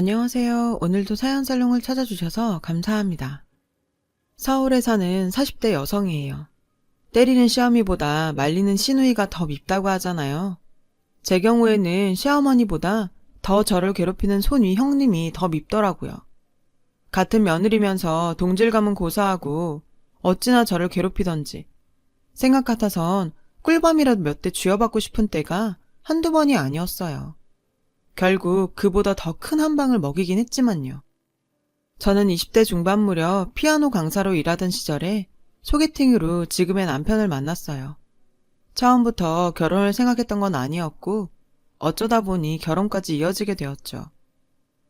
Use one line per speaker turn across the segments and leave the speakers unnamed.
안녕하세요. 오늘도 사연살롱을 찾아주셔서 감사합니다. 서울에 사는 40대 여성이에요. 때리는 시어미보다 말리는 시누이가 더 밉다고 하잖아요. 제 경우에는 시어머니보다 더 저를 괴롭히는 손위 형님이 더 밉더라고요. 같은 며느리면서 동질감은 고사하고 어찌나 저를 괴롭히던지 생각 같아선 꿀밤이라도 몇 대 쥐어받고 싶은 때가 한두 번이 아니었어요. 결국 그보다 더 큰 한 방을 먹이긴 했지만요. 저는 20대 중반 무렵 피아노 강사로 일하던 시절에 소개팅으로 지금의 남편을 만났어요. 처음부터 결혼을 생각했던 건 아니었고 어쩌다 보니 결혼까지 이어지게 되었죠.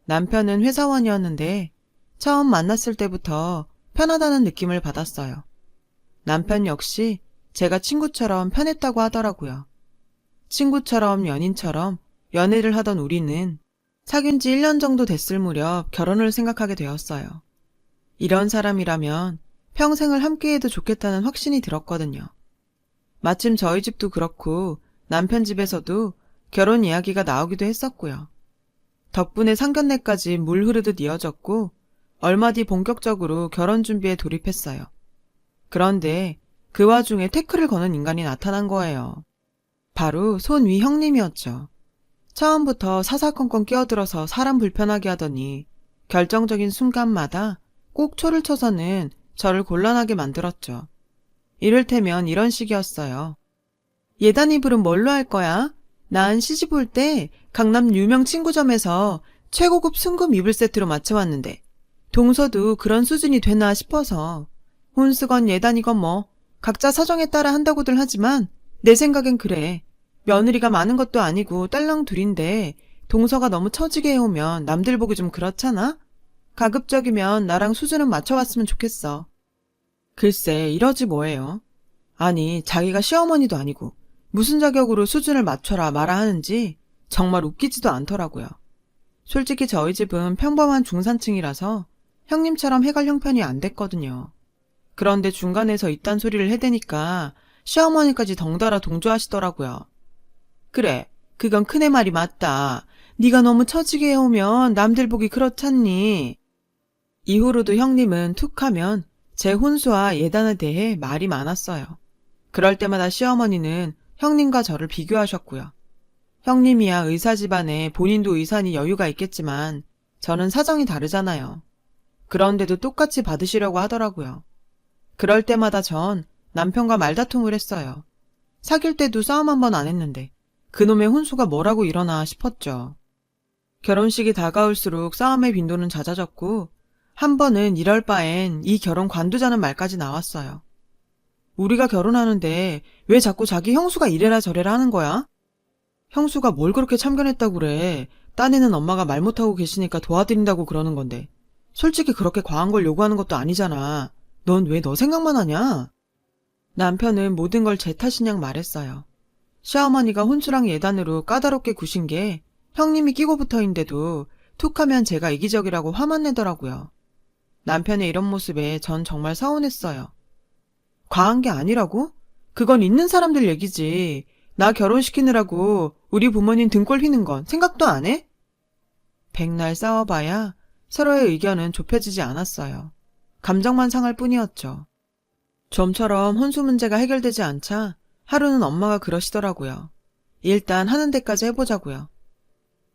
남편은 회사원이었는데 처음 만났을 때부터 편하다는 느낌을 받았어요. 남편 역시 제가 친구처럼 편했다고 하더라고요. 친구처럼 연인처럼 연애를 하던 우리는 사귄 지 1년 정도 됐을 무렵 결혼을 생각하게 되었어요. 이런 사람이라면 평생을 함께해도 좋겠다는 확신이 들었거든요. 마침 저희 집도 그렇고 남편 집에서도 결혼 이야기가 나오기도 했었고요. 덕분에 상견례까지 물 흐르듯 이어졌고 얼마 뒤 본격적으로 결혼 준비에 돌입했어요. 그런데 그 와중에 태클을 거는 인간이 나타난 거예요. 바로 손위 형님이었죠. 처음부터 사사건건 끼어들어서 사람 불편하게 하더니 결정적인 순간마다 꼭 초를 쳐서는 저를 곤란하게 만들었죠. 이를테면 이런 식이었어요. 예단 이불은 뭘로 할 거야? 난 시집 올 때 강남 유명 친구점에서 최고급 순금 이불 세트로 맞춰왔는데 동서도 그런 수준이 되나 싶어서 혼수건 예단이건 뭐 각자 사정에 따라 한다고들 하지만 내 생각엔 그래. 며느리가 많은 것도 아니고 딸랑 둘인데 동서가 너무 처지게 해오면 남들 보기 좀 그렇잖아? 가급적이면 나랑 수준은 맞춰왔으면 좋겠어. 글쎄 이러지 뭐예요. 아니 자기가 시어머니도 아니고 무슨 자격으로 수준을 맞춰라 마라 하는지 정말 웃기지도 않더라고요. 솔직히 저희 집은 평범한 중산층이라서 형님처럼 해갈 형편이 안 됐거든요. 그런데 중간에서 이딴 소리를 해대니까 시어머니까지 덩달아 동조하시더라고요. 그래, 그건 큰애 말이 맞다. 네가 너무 처지게 해오면 남들 보기 그렇잖니. 이후로도 형님은 툭 하면 제 혼수와 예단에 대해 말이 많았어요. 그럴 때마다 시어머니는 형님과 저를 비교하셨고요. 형님이야 의사 집안에 본인도 의사니 여유가 있겠지만 저는 사정이 다르잖아요. 그런데도 똑같이 받으시려고 하더라고요. 그럴 때마다 전 남편과 말다툼을 했어요. 사귈 때도 싸움 한 번 안 했는데 그놈의 혼수가 뭐라고 이러나 싶었죠. 결혼식이 다가올수록 싸움의 빈도는 잦아졌고 한 번은 이럴 바엔 이 결혼 관두자는 말까지 나왔어요. 우리가 결혼하는데 왜 자꾸 자기 형수가 이래라 저래라 하는 거야? 형수가 뭘 그렇게 참견했다고 그래. 딴에는 엄마가 말 못하고 계시니까 도와드린다고 그러는 건데 솔직히 그렇게 과한 걸 요구하는 것도 아니잖아. 넌 왜 너 생각만 하냐? 남편은 모든 걸 제 탓이냥 말했어요. 시어머니가 혼수랑 예단으로 까다롭게 구신 게 형님이 끼고 붙어있는데도 툭하면 제가 이기적이라고 화만 내더라고요. 남편의 이런 모습에 전 정말 서운했어요. 과한 게 아니라고? 그건 있는 사람들 얘기지. 나 결혼시키느라고 우리 부모님 등골 휘는 건 생각도 안 해? 백날 싸워봐야 서로의 의견은 좁혀지지 않았어요. 감정만 상할 뿐이었죠. 좀처럼 혼수 문제가 해결되지 않자 하루는 엄마가 그러시더라고요. 일단 하는 데까지 해보자고요.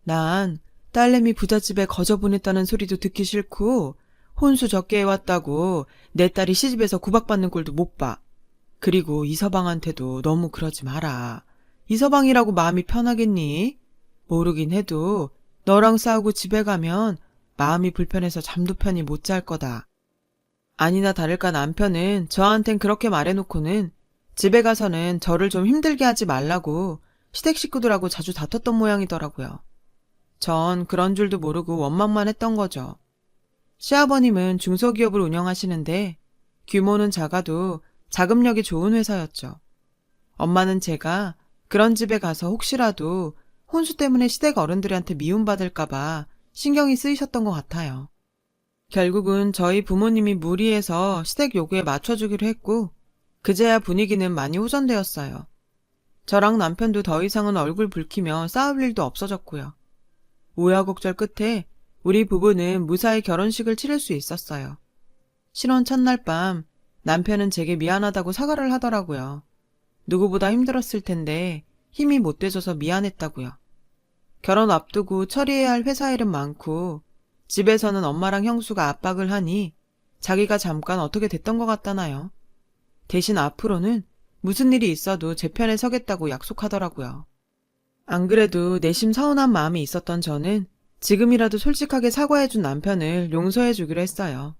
난 딸내미 부잣집에 거저 보냈다는 소리도 듣기 싫고 혼수 적게 해왔다고 내 딸이 시집에서 구박받는 꼴도 못 봐. 그리고 이서방한테도 너무 그러지 마라. 이서방이라고 마음이 편하겠니? 모르긴 해도 너랑 싸우고 집에 가면 마음이 불편해서 잠도 편히 못 잘 거다. 아니나 다를까 남편은 저한텐 그렇게 말해놓고는 집에 가서는 저를 좀 힘들게 하지 말라고 시댁 식구들하고 자주 다퉜던 모양이더라고요. 전 그런 줄도 모르고 원망만 했던 거죠. 시아버님은 중소기업을 운영하시는데 규모는 작아도 자금력이 좋은 회사였죠. 엄마는 제가 그런 집에 가서 혹시라도 혼수 때문에 시댁 어른들한테 미움받을까봐 신경이 쓰이셨던 것 같아요. 결국은 저희 부모님이 무리해서 시댁 요구에 맞춰주기로 했고 그제야 분위기는 많이 호전되었어요. 저랑 남편도 더 이상은 얼굴 붉히며 싸울 일도 없어졌고요. 우여곡절 끝에 우리 부부는 무사히 결혼식을 치를 수 있었어요. 신혼 첫날 밤 남편은 제게 미안하다고 사과를 하더라고요. 누구보다 힘들었을 텐데 힘이 못 돼줘서 미안했다고요. 결혼 앞두고 처리해야 할 회사 일은 많고 집에서는 엄마랑 형수가 압박을 하니 자기가 잠깐 어떻게 됐던 것 같다나요. 대신 앞으로는 무슨 일이 있어도 제 편에 서겠다고 약속하더라고요. 안 그래도 내심 서운한 마음이 있었던 저는 지금이라도 솔직하게 사과해준 남편을 용서해주기로 했어요.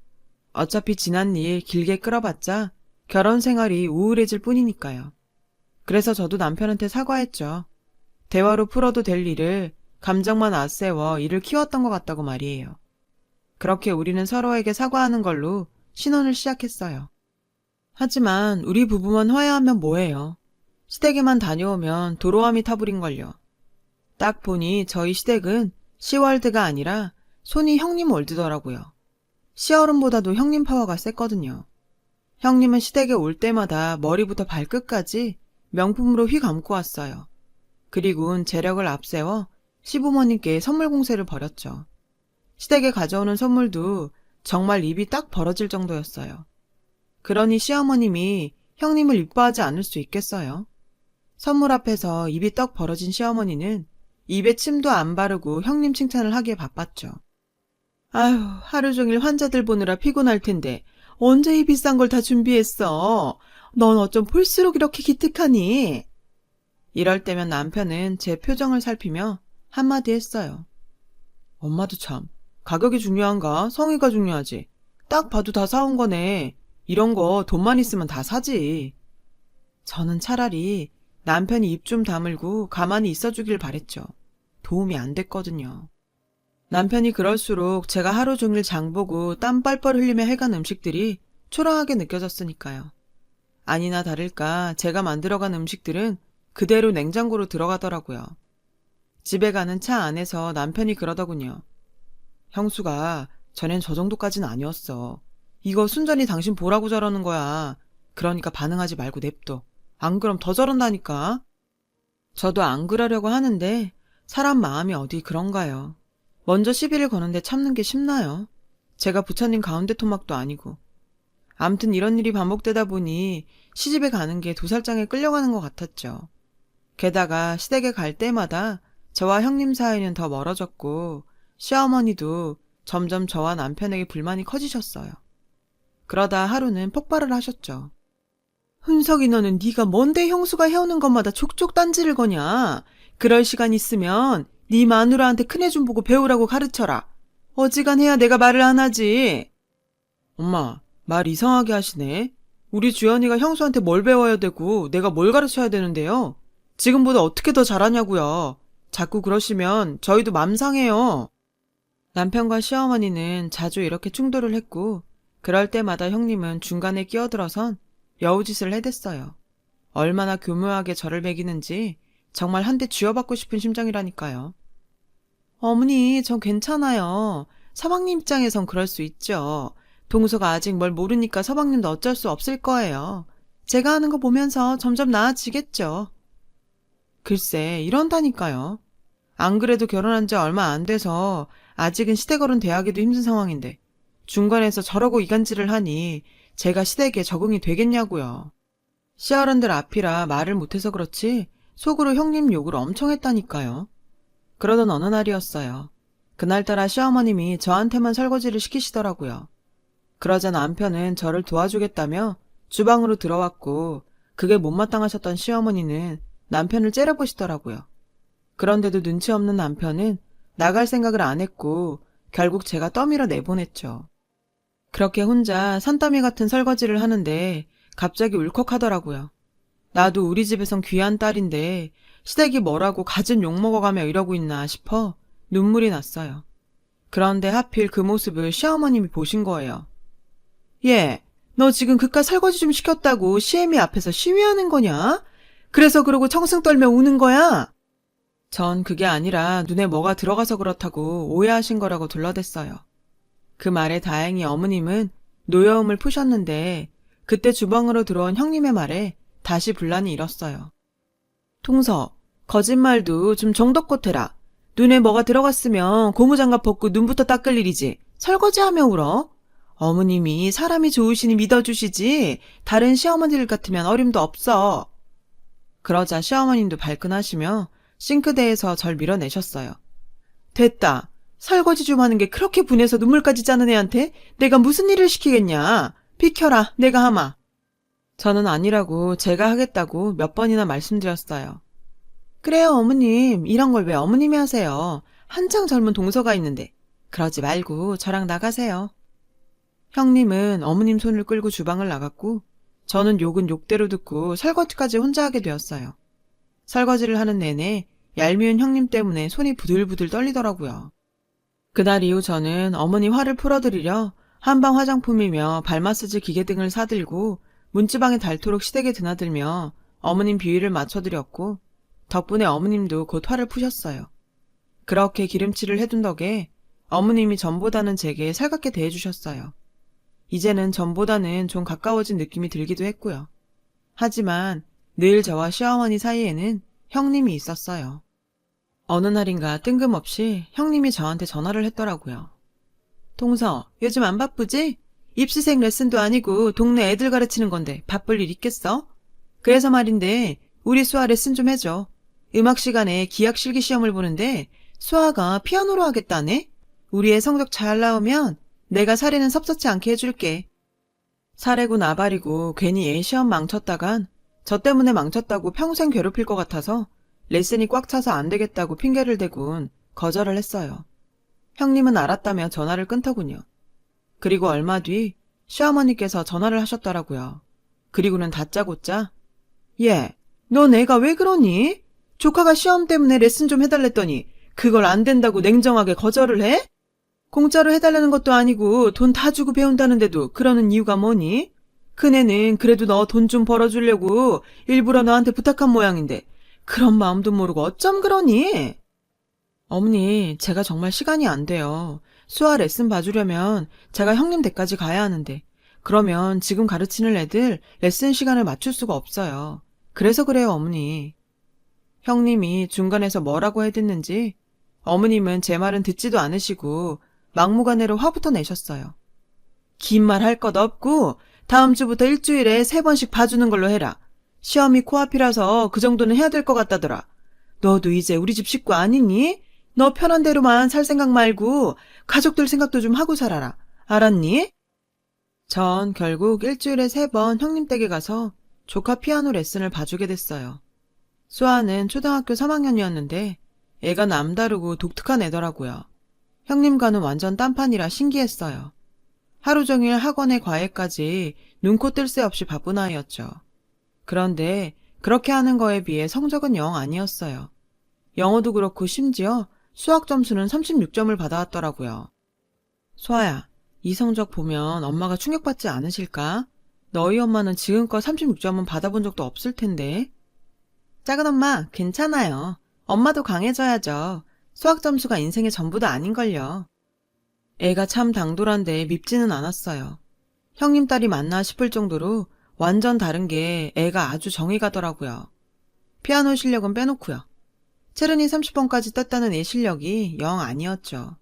어차피 지난 일 길게 끌어봤자 결혼 생활이 우울해질 뿐이니까요. 그래서 저도 남편한테 사과했죠. 대화로 풀어도 될 일을 감정만 앞세워 일을 키웠던 것 같다고 말이에요. 그렇게 우리는 서로에게 사과하는 걸로 신혼을 시작했어요. 하지만 우리 부부만 화해하면 뭐해요. 시댁에만 다녀오면 도로함이 타버린걸요. 딱 보니 저희 시댁은 시월드가 아니라 손이 형님 월드더라고요. 시어른보다도 형님 파워가 셌거든요. 형님은 시댁에 올 때마다 머리부터 발끝까지 명품으로 휘감고 왔어요. 그리고는 재력을 앞세워 시부모님께 선물 공세를 벌였죠. 시댁에 가져오는 선물도 정말 입이 딱 벌어질 정도였어요. 그러니 시어머님이 형님을 이뻐하지 않을 수 있겠어요? 선물 앞에서 입이 떡 벌어진 시어머니는 입에 침도 안 바르고 형님 칭찬을 하기에 바빴죠. 아휴, 하루 종일 환자들 보느라 피곤할 텐데 언제 이 비싼 걸 다 준비했어? 넌 어쩜 볼수록 이렇게 기특하니? 이럴 때면 남편은 제 표정을 살피며 한마디 했어요. 엄마도 참, 가격이 중요한가? 성의가 중요하지. 딱 봐도 다 사온 거네. 이런 거 돈만 있으면 다 사지. 저는 차라리 남편이 입 좀 다물고 가만히 있어주길 바랬죠. 도움이 안 됐거든요. 남편이 그럴수록 제가 하루 종일 장보고 땀 뻘뻘 흘리며 해간 음식들이 초라하게 느껴졌으니까요. 아니나 다를까 제가 만들어간 음식들은 그대로 냉장고로 들어가더라고요. 집에 가는 차 안에서 남편이 그러더군요. 형수가 전엔 저 정도까진 아니었어. 이거 순전히 당신 보라고 저러는 거야. 그러니까 반응하지 말고 냅둬. 안 그럼 더 저런다니까. 저도 안 그러려고 하는데 사람 마음이 어디 그런가요. 먼저 시비를 거는데 참는 게 쉽나요? 제가 부처님 가운데 토막도 아니고. 암튼 이런 일이 반복되다 보니 시집에 가는 게 도살장에 끌려가는 것 같았죠. 게다가 시댁에 갈 때마다 저와 형님 사이는 더 멀어졌고 시어머니도 점점 저와 남편에게 불만이 커지셨어요. 그러다 하루는 폭발을 하셨죠. 훈석이 너는 네가 뭔데 형수가 해오는 것마다 족족 딴지를 거냐. 그럴 시간 있으면 네 마누라한테 큰애 좀 보고 배우라고 가르쳐라. 어지간해야 내가 말을 안 하지. 엄마, 말 이상하게 하시네. 우리 주연이가 형수한테 뭘 배워야 되고 내가 뭘 가르쳐야 되는데요. 지금보다 어떻게 더 잘하냐고요. 자꾸 그러시면 저희도 맘 상해요. 남편과 시어머니는 자주 이렇게 충돌을 했고 그럴 때마다 형님은 중간에 끼어들어선 여우짓을 해댔어요. 얼마나 교묘하게 저를 매기는지 정말 한 대 쥐어받고 싶은 심정이라니까요. 어머니, 전 괜찮아요. 서방님 입장에선 그럴 수 있죠. 동서가 아직 뭘 모르니까 서방님도 어쩔 수 없을 거예요. 제가 하는 거 보면서 점점 나아지겠죠. 글쎄, 이런다니까요. 안 그래도 결혼한 지 얼마 안 돼서 아직은 시댁어른 대하기도 힘든 상황인데 중간에서 저러고 이간질을 하니 제가 시댁에 적응이 되겠냐고요. 시어른들 앞이라 말을 못해서 그렇지 속으로 형님 욕을 엄청 했다니까요. 그러던 어느 날이었어요. 그날따라 시어머님이 저한테만 설거지를 시키시더라고요. 그러자 남편은 저를 도와주겠다며 주방으로 들어왔고 그게 못마땅하셨던 시어머니는 남편을 째려보시더라고요. 그런데도 눈치 없는 남편은 나갈 생각을 안 했고 결국 제가 떠밀어 내보냈죠. 그렇게 혼자 산더미 같은 설거지를 하는데 갑자기 울컥하더라고요. 나도 우리 집에선 귀한 딸인데 시댁이 뭐라고 갖은 욕 먹어가며 이러고 있나 싶어 눈물이 났어요. 그런데 하필 그 모습을 시어머님이 보신 거예요. 얘, 너 지금 그깟 설거지 좀 시켰다고 시애미 앞에서 시위하는 거냐? 그래서 그러고 청승 떨며 우는 거야? 전 그게 아니라 눈에 뭐가 들어가서 그렇다고 오해하신 거라고 둘러댔어요. 그 말에 다행히 어머님은 노여움을 푸셨는데 그때 주방으로 들어온 형님의 말에 다시 분란이 일었어요. 통서, 거짓말도 좀 정도껏 해라. 눈에 뭐가 들어갔으면 고무장갑 벗고 눈부터 닦을 일이지. 설거지하며 울어? 어머님이 사람이 좋으시니 믿어주시지 다른 시어머니들 같으면 어림도 없어. 그러자 시어머님도 발끈하시며 싱크대에서 절 밀어내셨어요. 됐다. 설거지 좀 하는 게 그렇게 분해서 눈물까지 짜는 애한테 내가 무슨 일을 시키겠냐. 비켜라, 내가 하마. 저는 아니라고 제가 하겠다고 몇 번이나 말씀드렸어요. 그래요, 어머님. 이런 걸 왜 어머님이 하세요. 한창 젊은 동서가 있는데. 그러지 말고 저랑 나가세요. 형님은 어머님 손을 끌고 주방을 나갔고 저는 욕은 욕대로 듣고 설거지까지 혼자 하게 되었어요. 설거지를 하는 내내 얄미운 형님 때문에 손이 부들부들 떨리더라고요. 그날 이후 저는 어머니 화를 풀어드리려 한방 화장품이며 발마사지 기계 등을 사들고 문지방에 닳도록 시댁에 드나들며 어머님 비위를 맞춰드렸고 덕분에 어머님도 곧 화를 푸셨어요. 그렇게 기름칠을 해둔 덕에 어머님이 전보다는 제게 살갑게 대해주셨어요. 이제는 전보다는 좀 가까워진 느낌이 들기도 했고요. 하지만 늘 저와 시어머니 사이에는 형님이 있었어요. 어느 날인가 뜬금없이 형님이 저한테 전화를 했더라고요. 동서, 요즘 안 바쁘지? 입시생 레슨도 아니고 동네 애들 가르치는 건데 바쁠 일 있겠어? 그래서 말인데 우리 수아 레슨 좀 해줘. 음악 시간에 기악 실기 시험을 보는데 수아가 피아노로 하겠다네? 우리 애 성적 잘 나오면 내가 사례는 섭섭치 않게 해줄게. 사례고 나발이고 괜히 애 시험 망쳤다간 저 때문에 망쳤다고 평생 괴롭힐 것 같아서 레슨이 꽉 차서 안 되겠다고 핑계를 대곤 거절을 했어요. 형님은 알았다며 전화를 끊더군요. 그리고 얼마 뒤 시어머니께서 전화를 하셨더라고요. 그리고는 다짜고짜 얘, 넌 애가 왜 그러니? 조카가 시험 때문에 레슨 좀 해달랬더니 그걸 안 된다고 냉정하게 거절을 해? 공짜로 해달라는 것도 아니고 돈 다 주고 배운다는데도 그러는 이유가 뭐니? 큰애는 그래도 너 돈 좀 벌어주려고 일부러 너한테 부탁한 모양인데 그런 마음도 모르고 어쩜 그러니? 어머니, 제가 정말 시간이 안 돼요. 수아 레슨 봐주려면 제가 형님 댁까지 가야 하는데 그러면 지금 가르치는 애들 레슨 시간을 맞출 수가 없어요. 그래서 그래요, 어머니. 형님이 중간에서 뭐라고 해댔는지 어머님은 제 말은 듣지도 않으시고 막무가내로 화부터 내셨어요. 긴 말 할 것 없고 다음 주부터 일주일에 3번씩 봐주는 걸로 해라. 시험이 코앞이라서 그 정도는 해야 될 것 같다더라. 너도 이제 우리 집 식구 아니니? 너 편한 대로만 살 생각 말고 가족들 생각도 좀 하고 살아라. 알았니? 전 결국 일주일에 3번 형님 댁에 가서 조카 피아노 레슨을 봐주게 됐어요. 수아는 초등학교 3학년이었는데 애가 남다르고 독특한 애더라고요. 형님과는 완전 딴판이라 신기했어요. 하루 종일 학원에 과외까지 눈코 뜰 새 없이 바쁜 아이였죠. 그런데 그렇게 하는 거에 비해 성적은 영 아니었어요. 영어도 그렇고 심지어 수학 점수는 36점을 받아왔더라고요. 수아야, 이 성적 보면 엄마가 충격받지 않으실까? 너희 엄마는 지금껏 36점은 받아본 적도 없을 텐데. 작은 엄마, 괜찮아요. 엄마도 강해져야죠. 수학 점수가 인생의 전부도 아닌걸요. 애가 참 당돌한데 밉지는 않았어요. 형님 딸이 맞나 싶을 정도로 완전 다른 게 애가 아주 정이 가더라고요. 피아노 실력은 빼놓고요. 체르니 30번까지 땄다는 애 실력이 영 아니었죠.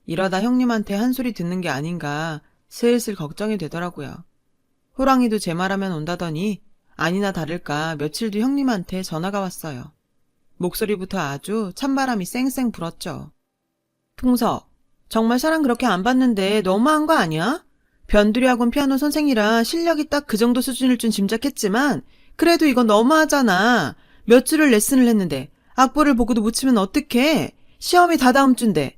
이러다 형님한테 한 소리 듣는 게 아닌가 슬슬 걱정이 되더라고요. 호랑이도 제 말하면 온다더니 아니나 다를까 며칠 뒤 형님한테 전화가 왔어요. 목소리부터 아주 찬바람이 쌩쌩 불었죠. 풍서, 정말 사랑 그렇게 안 받는데 너무한 거 아니야? 변두리 학원 피아노 선생이라 실력이 딱 그 정도 수준일 줄 짐작했지만 그래도 이건 너무하잖아. 몇 주를 레슨을 했는데 악보를 보고도 못 치면 어떡해? 시험이 다 다음 주인데.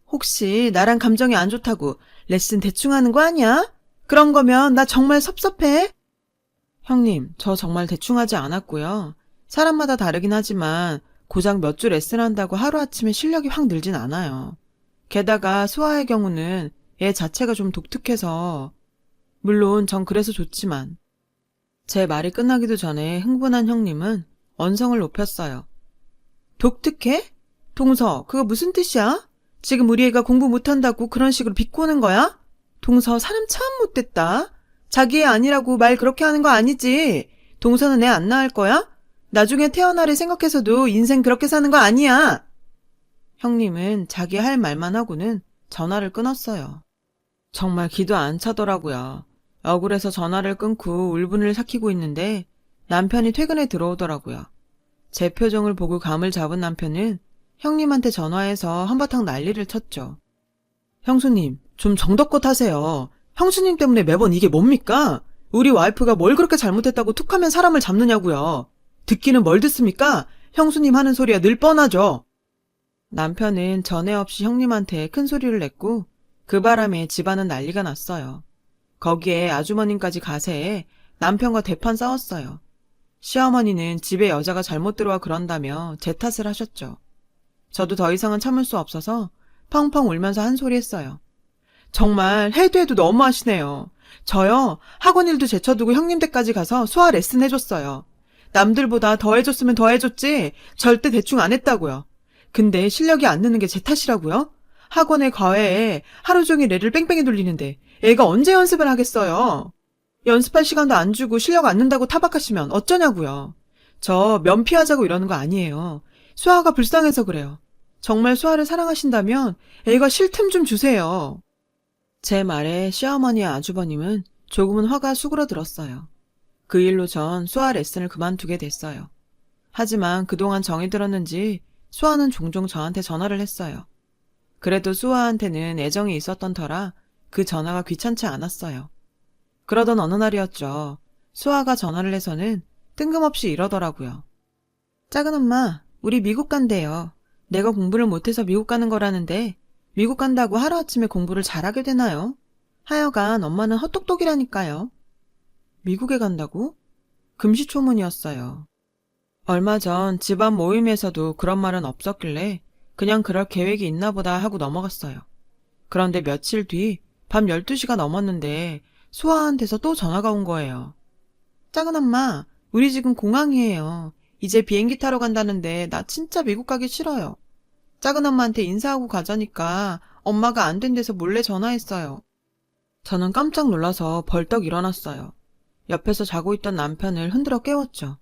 혹시 나랑 감정이 안 좋다고 레슨 대충 하는 거 아니야? 그런 거면 나 정말 섭섭해. 형님, 저 정말 대충 하지 않았고요. 사람마다 다르긴 하지만 고작 몇 주 레슨한다고 하루아침에 실력이 확 늘진 않아요. 게다가 수아의 경우는 애 자체가 좀 독특해서 물론 전 그래서 좋지만 제 말이 끝나기도 전에 흥분한 형님은 언성을 높였어요. 독특해? 동서, 그거 무슨 뜻이야? 지금 우리 애가 공부 못한다고 그런 식으로 비꼬는 거야? 동서, 사람 참 못됐다. 자기 애 아니라고 말 그렇게 하는 거 아니지? 동서는 애 안 낳을 거야? 나중에 태어나를 생각해서도 인생 그렇게 사는 거 아니야. 형님은 자기 할 말만 하고는 전화를 끊었어요. 정말 기도 안 차더라고요. 억울해서 전화를 끊고 울분을 삭히고 있는데 남편이 퇴근에 들어오더라고요. 제 표정을 보고 감을 잡은 남편은 형님한테 전화해서 한바탕 난리를 쳤죠. 형수님, 좀 정덕껏 하세요. 형수님 때문에 매번 이게 뭡니까? 우리 와이프가 뭘 그렇게 잘못했다고 툭하면 사람을 잡느냐고요. 듣기는 뭘 듣습니까? 형수님 하는 소리야 늘 뻔하죠. 남편은 전에 없이 형님한테 큰 소리를 냈고 그 바람에 집안은 난리가 났어요. 거기에 아주머님까지 가세해 남편과 대판 싸웠어요. 시어머니는 집에 여자가 잘못 들어와 그런다며 제 탓을 하셨죠. 저도 더 이상은 참을 수 없어서 펑펑 울면서 한 소리 했어요. 정말 해도 해도 너무하시네요. 저요, 학원 일도 제쳐두고 형님 댁까지 가서 수화 레슨 해줬어요. 남들보다 더 해줬으면 더 해줬지 절대 대충 안 했다고요. 근데 실력이 안 느는 게 제 탓이라고요? 학원에 과외에 하루 종일 애를 뺑뺑이 돌리는데 애가 언제 연습을 하겠어요? 연습할 시간도 안 주고 실력 안 는다고 타박하시면 어쩌냐고요. 저 면피하자고 이러는 거 아니에요. 수아가 불쌍해서 그래요. 정말 수아를 사랑하신다면 애가 쉴 틈 좀 주세요. 제 말에 시어머니와 아주버님은 조금은 화가 수그러들었어요. 그 일로 전 수아 레슨을 그만두게 됐어요. 하지만 그동안 정이 들었는지 수아는 종종 저한테 전화를 했어요. 그래도 수아한테는 애정이 있었던 터라 그 전화가 귀찮지 않았어요. 그러던 어느 날이었죠. 수아가 전화를 해서는 뜬금없이 이러더라고요. 작은 엄마, 우리 미국 간대요. 내가 공부를 못해서 미국 가는 거라는데 미국 간다고 하루아침에 공부를 잘하게 되나요? 하여간 엄마는 헛똑똑이라니까요. 미국에 간다고? 금시초문이었어요. 얼마 전 집안 모임에서도 그런 말은 없었길래 그냥 그럴 계획이 있나 보다 하고 넘어갔어요. 그런데 며칠 뒤 밤 12시가 넘었는데 수아한테서 또 전화가 온 거예요. 작은 엄마, 우리 지금 공항이에요. 이제 비행기 타러 간다는데 나 진짜 미국 가기 싫어요. 작은 엄마한테 인사하고 가자니까 엄마가 안 된대서 몰래 전화했어요. 저는 깜짝 놀라서 벌떡 일어났어요. 옆에서 자고 있던 남편을 흔들어 깨웠죠.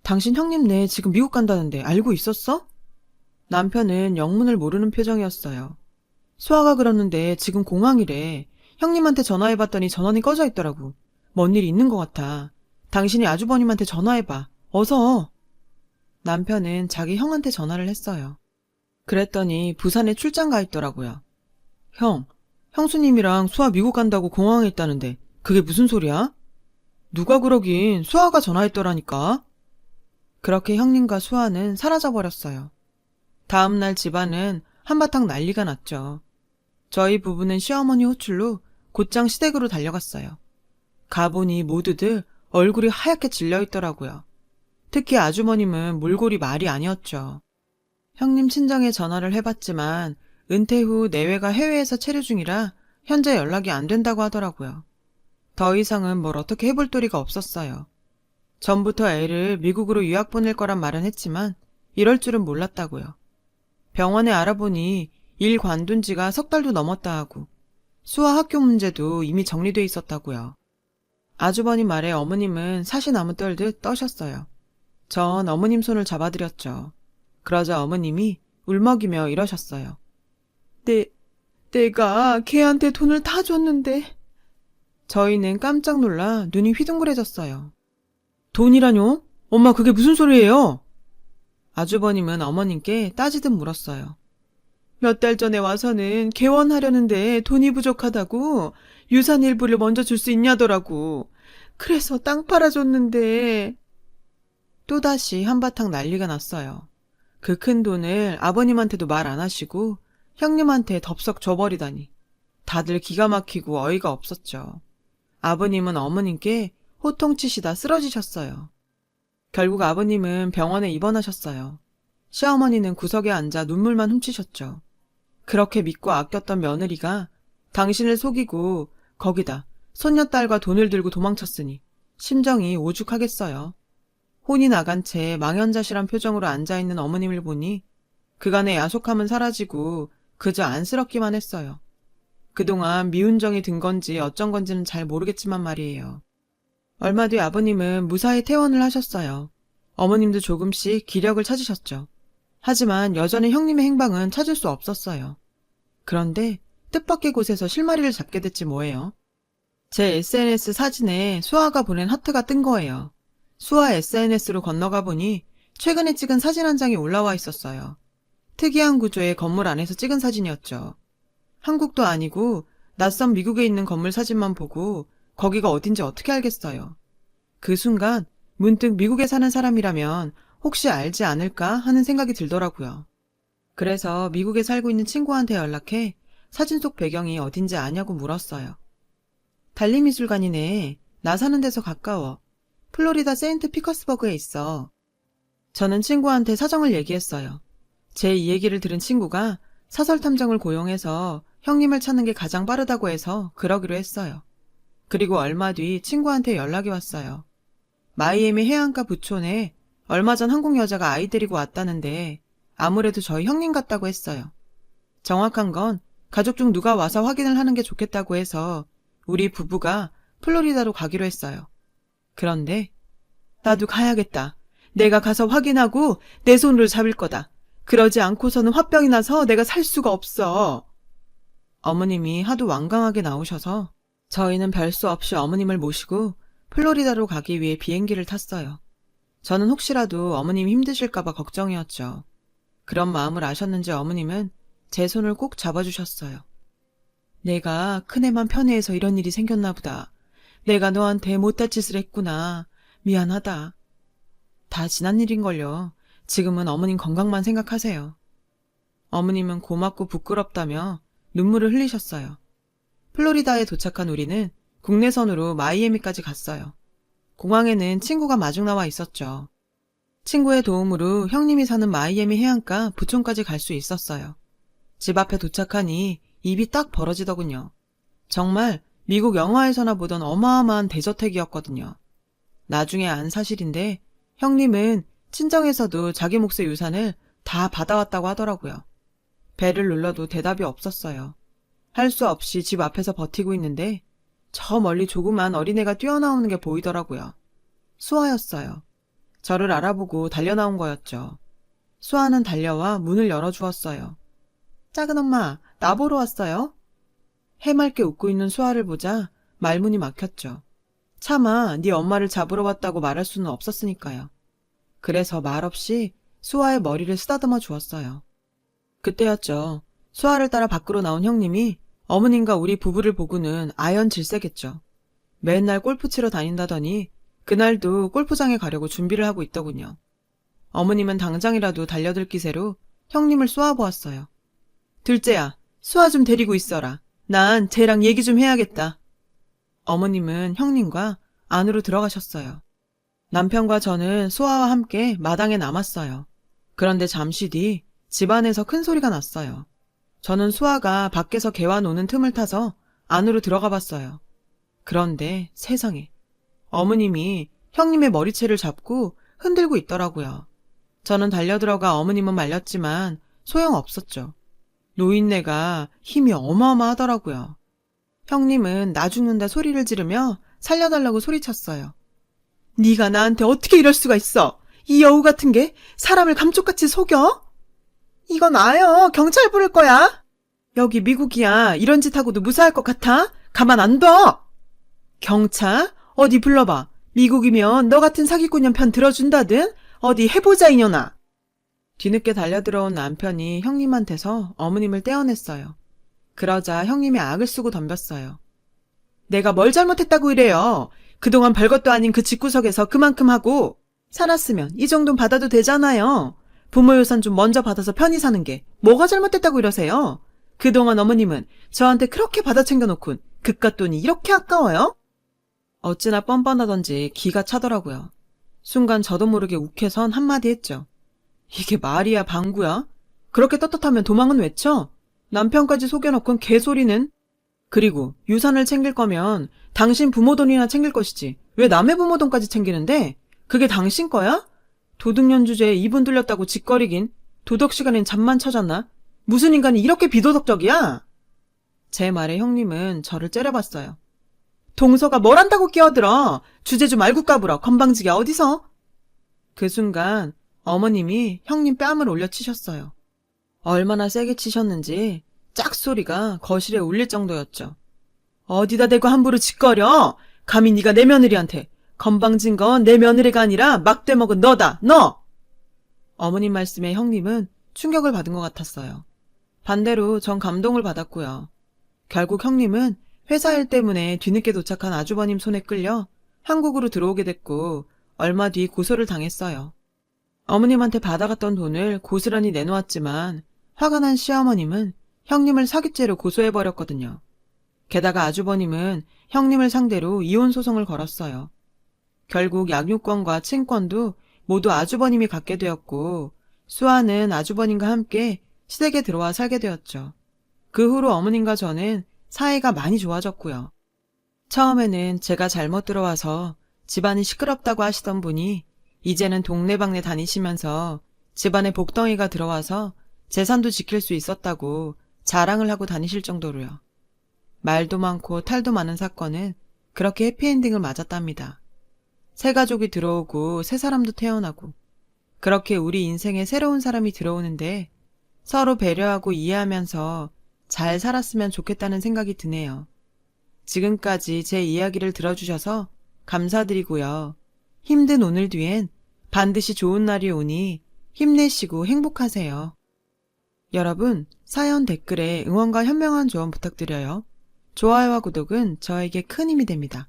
당신 형님네 지금 미국 간다는데 알고 있었어? 남편은 영문을 모르는 표정이었어요. 수아가 그러는데 지금 공항이래. 형님한테 전화해봤더니 전원이 꺼져 있더라고. 뭔 일이 있는 것 같아. 당신이 아주버님한테 전화해봐. 어서. 남편은 자기 형한테 전화를 했어요. 그랬더니 부산에 출장 가 있더라고요. 형수님이랑 수아 미국 간다고 공항에 있다는데 그게 무슨 소리야? 누가 그러긴 수아가 전화했더라니까. 그렇게 형님과 수아는 사라져버렸어요. 다음날 집안은 한바탕 난리가 났죠. 저희 부부는 시어머니 호출로 곧장 시댁으로 달려갔어요. 가보니 모두들 얼굴이 하얗게 질려있더라고요. 특히 아주머님은 몰골이 말이 아니었죠. 형님 친정에 전화를 해봤지만 은퇴 후 내외가 해외에서 체류 중이라 현재 연락이 안 된다고 하더라고요. 더 이상은 뭘 어떻게 해볼 도리가 없었어요. 전부터 애를 미국으로 유학 보낼 거란 말은 했지만 이럴 줄은 몰랐다고요. 병원에 알아보니 일 관둔 지가 석 달도 넘었다 하고 수아 학교 문제도 이미 정리돼 있었다고요. 아주버님 말에 어머님은 사시나무 떨듯 떠셨어요. 전 어머님 손을 잡아드렸죠. 그러자 어머님이 울먹이며 이러셨어요. 내가 걔한테 돈을 다 줬는데. 저희는 깜짝 놀라 눈이 휘둥그레졌어요. 돈이라뇨? 엄마 그게 무슨 소리예요? 아주버님은 어머님께 따지듯 물었어요. 몇 달 전에 와서는 개원하려는데 돈이 부족하다고 유산 일부를 먼저 줄 수 있냐더라고. 그래서 땅 팔아줬는데. 또다시 한바탕 난리가 났어요. 그 큰 돈을 아버님한테도 말 안 하시고 형님한테 덥석 줘버리다니. 다들 기가 막히고 어이가 없었죠. 아버님은 어머님께 호통치시다 쓰러지셨어요. 결국 아버님은 병원에 입원하셨어요. 시어머니는 구석에 앉아 눈물만 훔치셨죠. 그렇게 믿고 아꼈던 며느리가 당신을 속이고 거기다 손녀딸과 돈을 들고 도망쳤으니 심정이 오죽하겠어요. 혼이 나간 채 망연자실한 표정으로 앉아있는 어머님을 보니 그간의 야속함은 사라지고 그저 안쓰럽기만 했어요. 그동안 미운 정이 든 건지 어쩐 건지는 잘 모르겠지만 말이에요. 얼마 뒤 아버님은 무사히 퇴원을 하셨어요. 어머님도 조금씩 기력을 찾으셨죠. 하지만 여전히 형님의 행방은 찾을 수 없었어요. 그런데 뜻밖의 곳에서 실마리를 잡게 됐지 뭐예요. 제 SNS 사진에 수아가 보낸 하트가 뜬 거예요. 수아 SNS로 건너가 보니 최근에 찍은 사진 한 장이 올라와 있었어요. 특이한 구조의 건물 안에서 찍은 사진이었죠. 한국도 아니고 낯선 미국에 있는 건물 사진만 보고 거기가 어딘지 어떻게 알겠어요. 그 순간 문득 미국에 사는 사람이라면 혹시 알지 않을까 하는 생각이 들더라고요. 그래서 미국에 살고 있는 친구한테 연락해 사진 속 배경이 어딘지 아냐고 물었어요. 달리미술관이네. 나 사는 데서 가까워. 플로리다 세인트 피커스버그에 있어. 저는 친구한테 사정을 얘기했어요. 제 이 얘기를 들은 친구가 사설 탐정을 고용해서 형님을 찾는 게 가장 빠르다고 해서 그러기로 했어요. 그리고 얼마 뒤 친구한테 연락이 왔어요. 마이애미 해안가 부촌에 얼마 전 한국 여자가 아이 데리고 왔다는데 아무래도 저희 형님 같다고 했어요. 정확한 건 가족 중 누가 와서 확인을 하는 게 좋겠다고 해서 우리 부부가 플로리다로 가기로 했어요. 그런데 나도 가야겠다. 내가 가서 확인하고 내 손으로 잡을 거다. 그러지 않고서는 화병이 나서 내가 살 수가 없어. 어머님이 하도 완강하게 나오셔서 저희는 별수 없이 어머님을 모시고 플로리다로 가기 위해 비행기를 탔어요. 저는 혹시라도 어머님이 힘드실까봐 걱정이었죠. 그런 마음을 아셨는지 어머님은 제 손을 꼭 잡아주셨어요. 내가 큰애만 편애해서 이런 일이 생겼나 보다. 내가 너한테 못할 짓을 했구나. 미안하다. 다 지난 일인걸요. 지금은 어머님 건강만 생각하세요. 어머님은 고맙고 부끄럽다며 눈물을 흘리셨어요. 플로리다에 도착한 우리는 국내선으로 마이애미까지 갔어요. 공항에는 친구가 마중 나와 있었죠. 친구의 도움으로 형님이 사는 마이애미 해안가 부촌까지 갈 수 있었어요. 집 앞에 도착하니 입이 딱 벌어지더군요. 정말 미국 영화에서나 보던 어마어마한 대저택이었거든요. 나중에 안 사실인데 형님은 친정에서도 자기 몫의 유산을 다 받아왔다고 하더라고요. 배를 눌러도 대답이 없었어요. 할 수 없이 집 앞에서 버티고 있는데 저 멀리 조그만 어린애가 뛰어나오는 게 보이더라고요. 수아였어요. 저를 알아보고 달려나온 거였죠. 수아는 달려와 문을 열어주었어요. 작은 엄마, 나 보러 왔어요? 해맑게 웃고 있는 수아를 보자 말문이 막혔죠. 차마 네 엄마를 잡으러 왔다고 말할 수는 없었으니까요. 그래서 말없이 수아의 머리를 쓰다듬어 주었어요. 그때였죠. 수아를 따라 밖으로 나온 형님이 어머님과 우리 부부를 보고는 아연 질색했죠. 맨날 골프 치러 다닌다더니 그날도 골프장에 가려고 준비를 하고 있더군요. 어머님은 당장이라도 달려들 기세로 형님을 쏘아보았어요. 둘째야, 수아 좀 데리고 있어라. 난 쟤랑 얘기 좀 해야겠다. 어머님은 형님과 안으로 들어가셨어요. 남편과 저는 수아와 함께 마당에 남았어요. 그런데 잠시 뒤 집안에서 큰 소리가 났어요. 저는 수아가 밖에서 개와 노는 틈을 타서 안으로 들어가 봤어요. 그런데 세상에 어머님이 형님의 머리채를 잡고 흔들고 있더라고요. 저는 달려들어가 어머님은 말렸지만 소용없었죠. 노인네가 힘이 어마어마하더라고요. 형님은 나 죽는다 소리를 지르며 살려달라고 소리쳤어요. 네가 나한테 어떻게 이럴 수가 있어? 이 여우 같은 게 사람을 감쪽같이 속여? 이거 나요. 경찰 부를 거야. 여기 미국이야. 이런 짓 하고도 무사할 것 같아? 가만 안 둬. 경찰? 어디 불러봐. 미국이면 너 같은 사기꾼 편 들어준다든? 어디 해보자 이년아. 뒤늦게 달려들어온 남편이 형님한테서 어머님을 떼어냈어요. 그러자 형님이 악을 쓰고 덤볐어요. 내가 뭘 잘못했다고 이래요. 그동안 별것도 아닌 그 집구석에서 그만큼 하고 살았으면 이 정도는 받아도 되잖아요. 부모 유산 좀 먼저 받아서 편히 사는 게 뭐가 잘못됐다고 이러세요? 그동안 어머님은 저한테 그렇게 받아 챙겨놓곤 그깟 돈이 이렇게 아까워요? 어찌나 뻔뻔하던지 기가 차더라고요. 순간 저도 모르게 욱해선 한마디 했죠. 이게 말이야 방구야? 그렇게 떳떳하면 도망은 왜 쳐? 남편까지 속여놓곤 개소리는? 그리고 유산을 챙길 거면 당신 부모 돈이나 챙길 것이지 왜 남의 부모 돈까지 챙기는데? 그게 당신 거야? 도둑년 주제에 입은 뚫렸다고 짓거리긴 도덕 시간엔 잠만 쳐졌나? 무슨 인간이 이렇게 비도덕적이야? 제 말에 형님은 저를 째려봤어요. 동서가 뭘 한다고 끼어들어? 주제 좀 알고 까불어. 건방지게 어디서? 그 순간 어머님이 형님 뺨을 올려치셨어요. 얼마나 세게 치셨는지 짝소리가 거실에 울릴 정도였죠. 어디다 대고 함부로 짓거려? 감히 네가 내 며느리한테. 건방진 건 내 며느리가 아니라 막대 먹은 너다, 너! 어머님 말씀에 형님은 충격을 받은 것 같았어요. 반대로 전 감동을 받았고요. 결국 형님은 회사 일 때문에 뒤늦게 도착한 아주버님 손에 끌려 한국으로 들어오게 됐고 얼마 뒤 고소를 당했어요. 어머님한테 받아갔던 돈을 고스란히 내놓았지만 화가 난 시어머님은 형님을 사기죄로 고소해버렸거든요. 게다가 아주버님은 형님을 상대로 이혼 소송을 걸었어요. 결국 양육권과 친권도 모두 아주버님이 갖게 되었고 수아는 아주버님과 함께 시댁에 들어와 살게 되었죠. 그 후로 어머님과 저는 사이가 많이 좋아졌고요. 처음에는 제가 잘못 들어와서 집안이 시끄럽다고 하시던 분이 이제는 동네방네 다니시면서 집안에 복덩이가 들어와서 재산도 지킬 수 있었다고 자랑을 하고 다니실 정도로요. 말도 많고 탈도 많은 사건은 그렇게 해피엔딩을 맞았답니다. 새 가족이 들어오고 새 사람도 태어나고 그렇게 우리 인생에 새로운 사람이 들어오는데 서로 배려하고 이해하면서 잘 살았으면 좋겠다는 생각이 드네요. 지금까지 제 이야기를 들어주셔서 감사드리고요. 힘든 오늘 뒤엔 반드시 좋은 날이 오니 힘내시고 행복하세요. 여러분, 사연 댓글에 응원과 현명한 조언 부탁드려요. 좋아요와 구독은 저에게 큰 힘이 됩니다.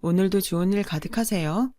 오늘도 좋은 일 가득하세요.